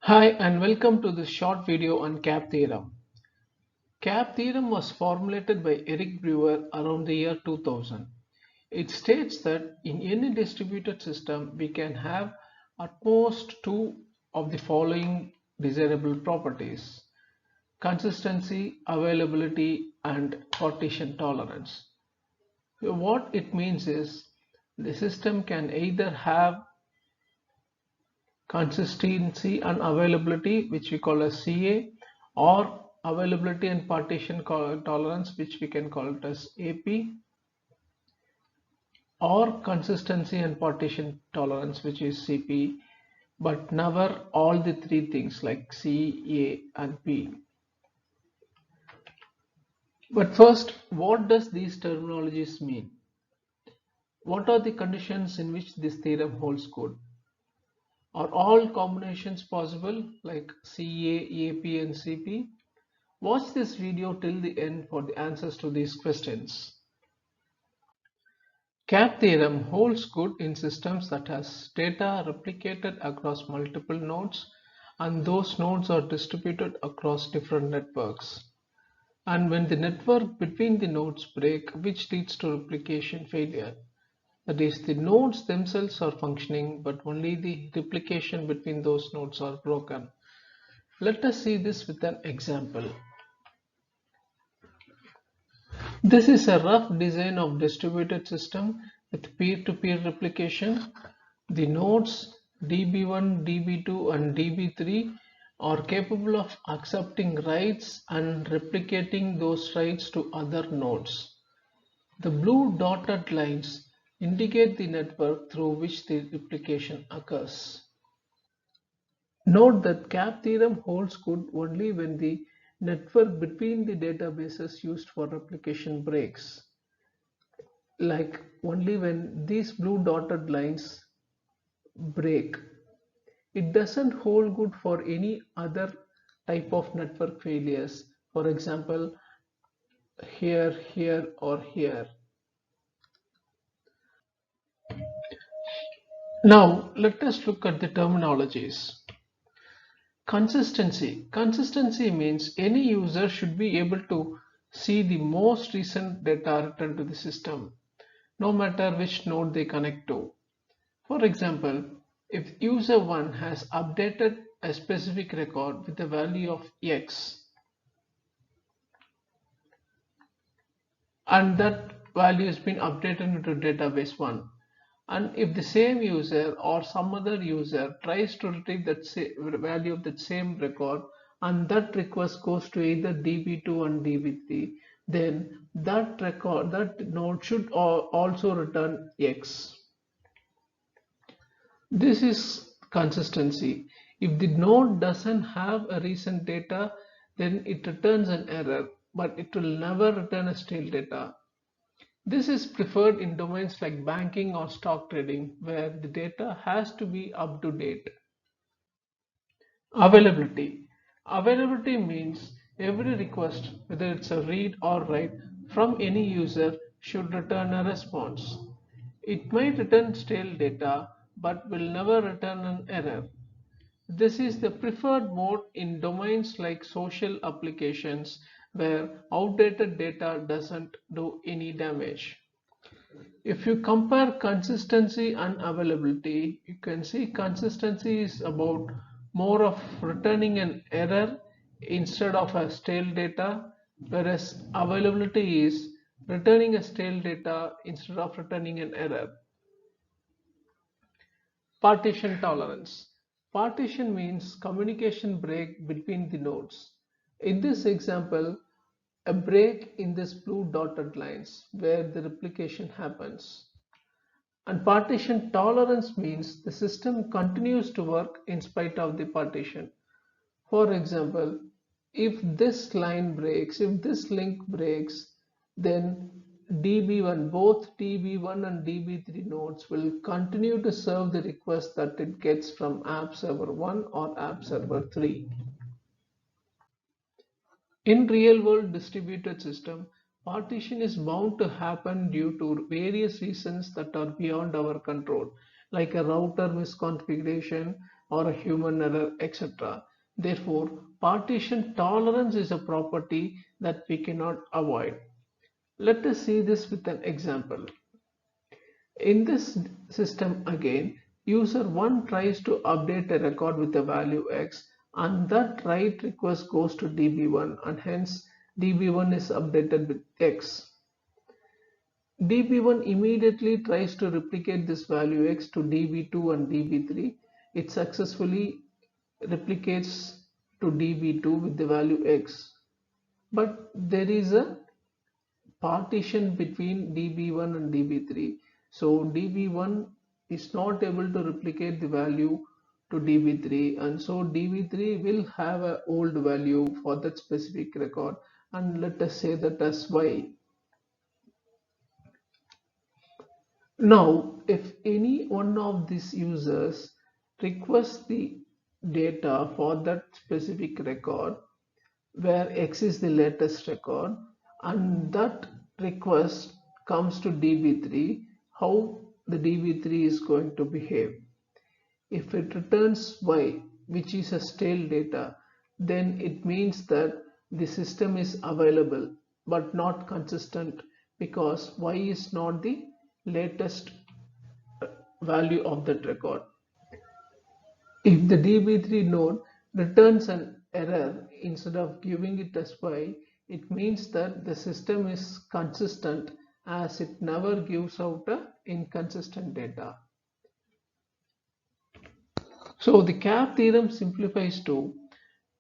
Hi and welcome to this short video on CAP theorem. CAP theorem was formulated by Eric Brewer around the year 2000. It states that in any distributed system we can have at most two of the following desirable properties: consistency, availability, and partition tolerance. So what it means is the system can either have consistency and availability, which we call as CA, or availability and partition tolerance, which we can call it as AP, or consistency and partition tolerance, which is CP, but never all the three things like C, A, and P. But first, what does these terminologies mean? What are the conditions in which this theorem holds good? Are all combinations possible like CA, AP, and CP? Watch this video till the end for the answers to these questions. CAP theorem holds good in systems that has data replicated across multiple nodes and those nodes are distributed across different networks. And when the network between the nodes break, which leads to replication failure. That is, the nodes themselves are functioning, but only the replication between those nodes are broken. Let us see this with an example. This is a rough design of distributed system with peer-to-peer replication. The nodes DB1, DB2 and DB3 are capable of accepting writes and replicating those writes to other nodes. The blue dotted lines indicate the network through which the replication occurs. Note that CAP theorem holds good only when the network between the databases used for replication breaks, like only when these blue dotted lines break. It doesn't hold good for any other type of network failures, for example, here, here, or here. Now, let us look at the terminologies. Consistency. Consistency means any user should be able to see the most recent data returned to the system, no matter which node they connect to. For example, if user 1 has updated a specific record with a value of X and that value has been updated into database 1, and if the same user or some other user tries to retrieve that value of that same record and that request goes to either DB2 and DB3, then that node should also return X. This is consistency. If the node doesn't have a recent data, then it returns an error, but it will never return a stale data. This is preferred in domains like banking or stock trading, where the data has to be up to date. Availability. Availability means every request, whether it's a read or write, from any user should return a response. It might return stale data, but will never return an error. This is the preferred mode in domains like social applications, where outdated data doesn't do any damage. If you compare consistency and availability, you can see consistency is about more of returning an error instead of a stale data, whereas availability is returning a stale data instead of returning an error. Partition tolerance. Partition means communication break between the nodes. In this example, a break in this blue dotted lines where the replication happens. And partition tolerance means the system continues to work in spite of the partition. For example, if this line breaks, if this link breaks, then DB1, both DB1 and DB3 nodes will continue to serve the request that it gets from app server 1 or app server 3. In real-world distributed system, partition is bound to happen due to various reasons that are beyond our control, like a router misconfiguration, or a human error, etc. Therefore, partition tolerance is a property that we cannot avoid. Let us see this with an example. In this system again, user 1 tries to update a record with a value x, and that write request goes to db1, and hence db1 is updated with x. db1 immediately tries to replicate this value x to db2 and db3. It successfully replicates to db2 with the value x, but there is a partition between db1 and db3, so db1 is not able to replicate the value to db3, and so db3 will have an old value for that specific record, and let us say that as y. Now if any one of these users requests the data for that specific record where X is the latest record, and that request comes to db3, how the db3 is going to behave. If it returns y, which is a stale data, then it means that the system is available but not consistent, because y is not the latest value of that record. If the db3 node returns an error instead of giving it as y, it means that the system is consistent, as it never gives out a inconsistent data. So the cap theorem simplifies to: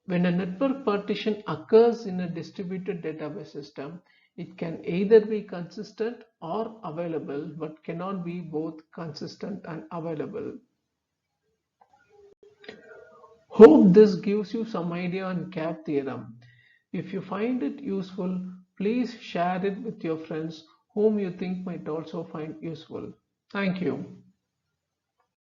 when a network partition occurs in a distributed database system, it can either be consistent or available, but cannot be both consistent and available. Hope this gives you some idea on cap theorem. If you find it useful, please share it with your friends whom you think might also find useful. Thank you.